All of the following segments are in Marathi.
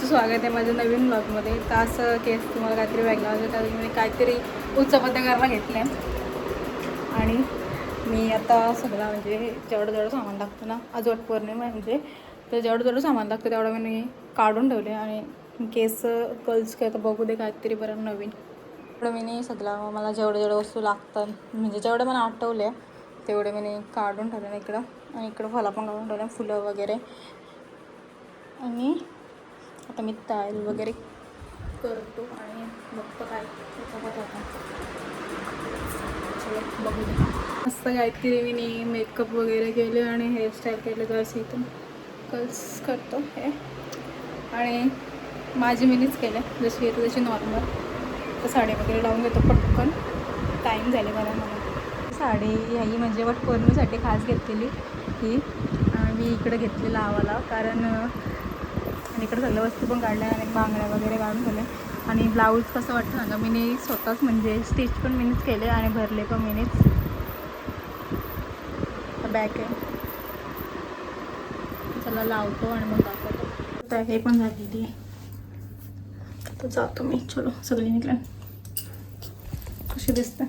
तुमचं स्वागत आहे माझ्या नवीन ब्लॉगमध्ये. तर असं केस तुम्हाला काहीतरी वेगळा होतं त्यावेळी मी काहीतरी उत्सवबद्ध करायला घेतलं आहे. आणि मी आता सगळं म्हणजे जेवढं सामान लागतं ना, आज वटपौर्णिमा म्हणजे तर जेवढं सामान लागतं तेवढं मी काढून ठेवले. आणि केस कर्ल्स करता बघू दे काहीतरी बरं नवीन. तेवढं मी सगळं मला जेवढं वस्तू लागतात म्हणजे जेवढे मला आठवले तेवढे मी काढून ठेवले इकडं. आणि इकडं फळं पण काढून ठेवले, फुलं वगैरे. आणि आता मी तयारी वगैरे करतो आणि बघतो काय बघू दे. मस्त काहीतरी मी मेकअप वगैरे केले आणि हेअरस्टाईल केले. जर इथून कर्ल्स करतो हे. आणि माझी मीच केले जशी येते तशी नॉर्मल. तर साडी वगैरे लावून घेतो पटकन, टाईम झाले मला. साडी ही म्हणजे वटपौर्णिमेसाठी खास घेतलेली ही. मी इकडे घेतली लावाला कारण आणि इकडे सगळ्या वस्तू पण काढल्या आणि बांगड्या वगैरे काढून ठेवल्या. आणि ब्लाऊज कसं वाटतं ना का मी स्वतःच म्हणजे स्टिच पण मीच केले आणि भरले पण मीच. बॅक आहे, चला लावतो आणि मग दाखवतो. तर हे पण झालेली आहे. तर जातो मी, चलो सगळी निघल्या. कशी दिसते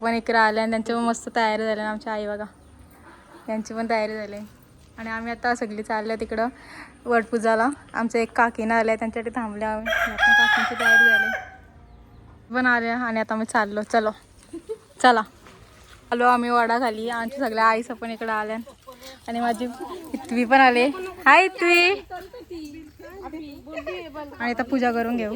पण इकडे आल्या आणि त्यांची पण मस्त तयारी झाली. आमच्या आई बघा त्यांची पण तयारी झाली. आणि आम्ही आता सगळी चालल्या तिकडं वटपूजाला. आमच्या एक काकीनं आल्या, त्यांच्यासाठी थांबल्या आम्ही. आपण काकींची तयारी झाली पण आल्या आणि आता आम्ही चाललो. चला आलो आम्ही वडाखाली. आमच्या सगळ्या आईस पण इकडं आल्या आणि माझी इथवी पण आले. हाय इथवी. आणि आता पूजा करून घेऊ.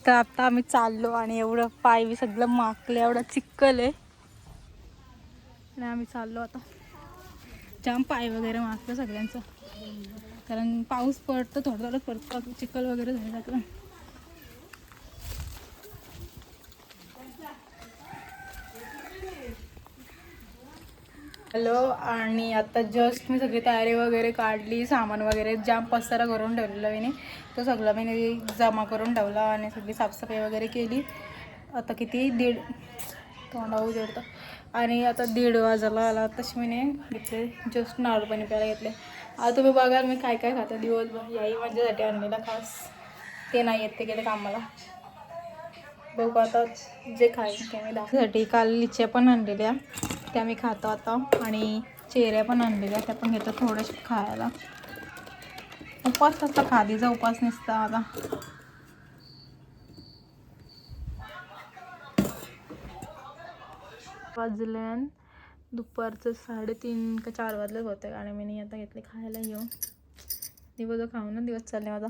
तर आता आम्ही चाललो आणि एवढं पाय सगळं माकलं, एवढं चिक्कल आहे. आणि आम्ही चाललो आता. जाम पाय वगैरे माकलं सगळ्यांचं कारण पाऊस पडतो, थोडं पडतो, चिखल वगैरे झालं सगळं. हॅलो. आणि आता जस्ट मी सगळी तयारी वगैरे काढली, सामान वगैरे जाम पसारा करून ठेवलेला मी. तो सगळं मी जमा करून ठेवला आणि सगळी साफसफाई वगैरे केली. आता किती 1:30 तोंडाऊ जोडतं. आणि आता 1:30 वाजायला आला. तशी मी घेतले जस्ट नारळ पाणी प्यायला घेतले. आता तुम्ही बघाल मी काय काय खाते दिवसभर. याही माझ्यासाठी आणलेला खास. ते नाही येत, ते गेले कामाला. बघू आता जे खाईन ते मी दाखवण्यासाठी. काल लिच्या पण आणलेल्या त्या मी खातो आता. आणि चेऱ्या पण आणलेल्या त्या पण घेतो थोड्याशा खायला. उपास असता, खादीचा उपास नसता आता. वाजल्यान दुपारचं 3:30 का 4 वाजले होते. आणि मी आता घेतले खायला घेऊन. दिवस खाऊन दिवस चालले माझा.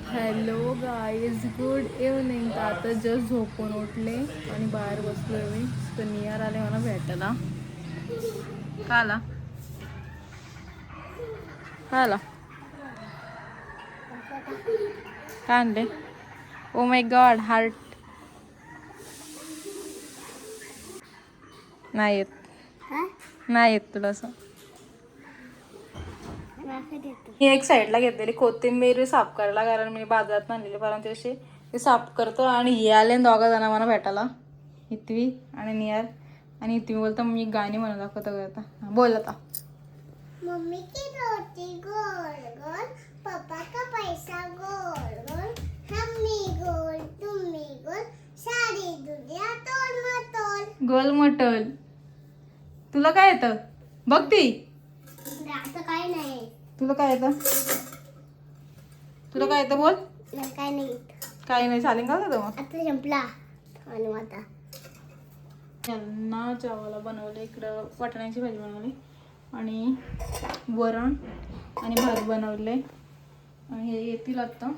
Hello guys, good evening. आता जस्ट झोपून उठले आणि बाहेर बसलोय मी. तर नियर आले मला भेटायला. का आला काय आणले? Oh my God, heart. नाही येत तुला असं. ही एक साईडला घेतलेली कोथिंबीर साफ करायला कारण मी बाजारात आणलेली परंतु अशी ते साफ करतो. आणि हे आले 2 जण मला भेटायला, इथवी आणि नियर. आणि इथवी बोलतो मी गाणी म्हणून दाखवतो. आता बोल. आता मम्मी की रोटी गोल गोल, पप्पा का पैसा गोल गोल, हम्मी गोल तुम्ही गोल, सारी दुनिया तोल मटोल. गोल मटोल. तुला काय येतं बघ ती. काय नाही. तुला काय येतं? बोल. काय नाही चालेल का मग? आता संपला. यांना जेवायला बनवलं. इकडं वाटाण्याची भाजी बनवली आणि वरण आणि भात बनवले आणि हे येतील आता.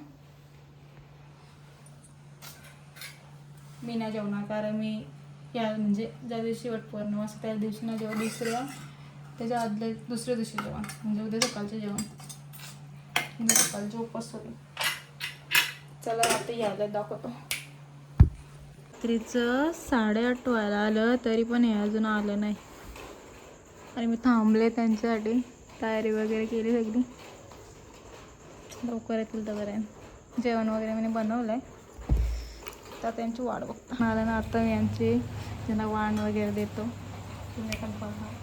मी नाही जेवणार कारण मी या म्हणजे ज्या दिवशी वटपौर्णिमा असं त्या दिवशी ना जेव्हा त्याच्या दुसऱ्या दिवशी जेवण म्हणजे उद्या सकाळचे जेवण उद्या सकाळचे उपवास होते. चला आता यायला दाखवतो. रात्रीचं 8:30 व्हायला आलं तरी पण हे अजून आलं नाही आणि मी थांबले त्यांच्यासाठी. तयारी वगैरे केली सगळी. लवकर येतील तर बरं आहे. जेवण वगैरे मी बनवलं आहे तर त्यांची वाट बघता आलं ना. आता मी यांची त्यांना वाण वगैरे देतो. तुम्ही पण बघा.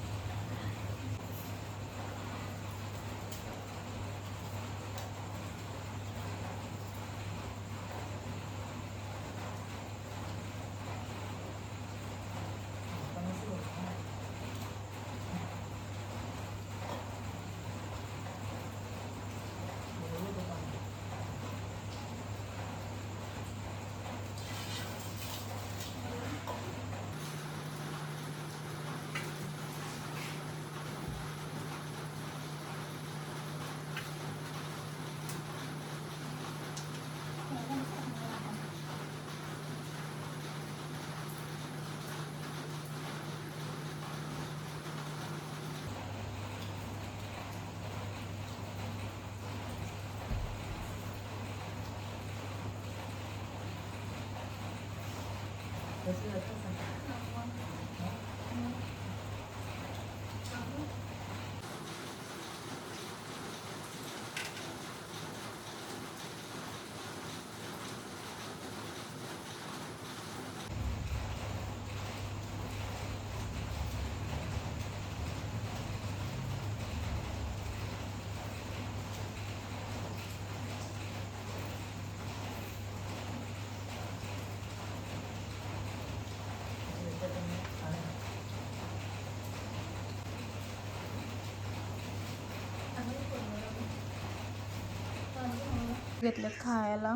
घेतलं खायला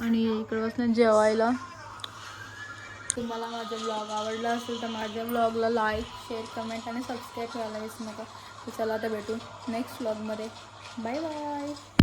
आणि इकडे बसून जेवायला. तुम्हाला माझा ब्लॉग आवडला असेल तर माझ्या ब्लॉगला लाईक, शेअर, कमेंट आणि सबस्क्राईब करायला विसरू नका. तर चला आता भेटू नेक्स्ट ब्लॉगमध्ये. Bye bye.